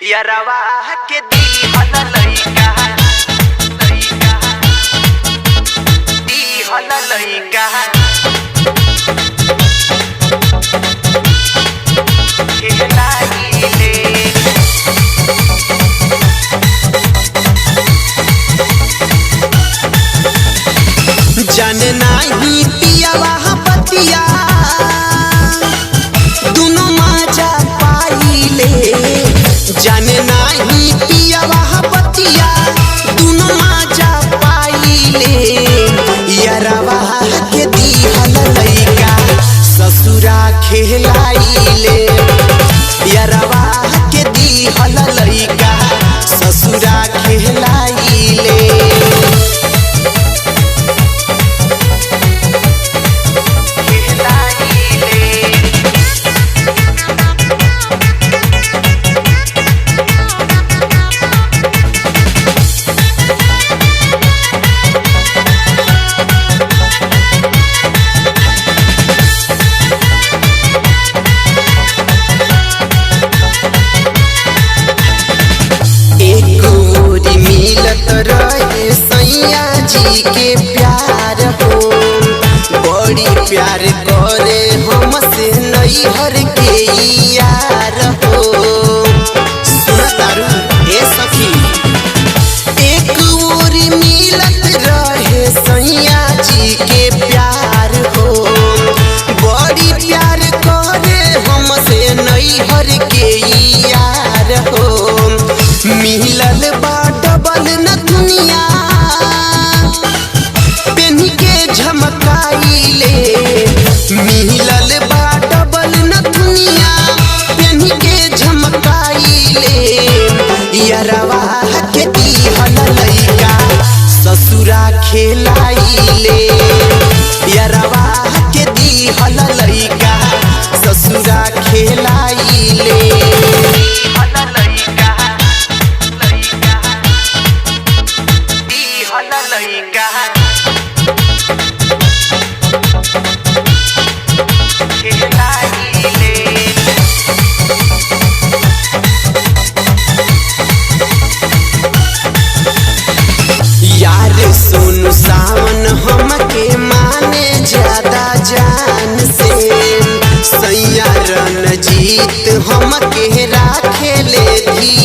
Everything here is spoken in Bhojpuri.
यारवा के दीहल लइका दीहल लइका खेलाइले जन नाही पियावा बतिया दोनों मजा पाइले। जन नाही पियावा बतिया दोनों मजा पाइले। यारवा के दीहल लइका ससुरा खेलाइले। यारवा के दीहल लइका ससुरा खेलाइले। रहे सैया जी के प्यार हो बड़ी प्यार करे हमसे नैहर के यार हो। सुनतारू ए सखी एक ओर मिलत रहे सैया जी के प्यार हो बड़ी प्यार करे हमसे नैहर के यार हो। मिलल बा डबल न दुनिया पेनी के झमकाइले। मिलल बा डबल न दुनिया पेनी के झमकाइले। यारवा के दीहल लइका ससुरा खेलाइले। यारवा के दीहल लइका ससुरा खेलाइले। यार सोनू सावन हमके माने ज्यादा जान से। सैया रणजीत हमके राखेले धी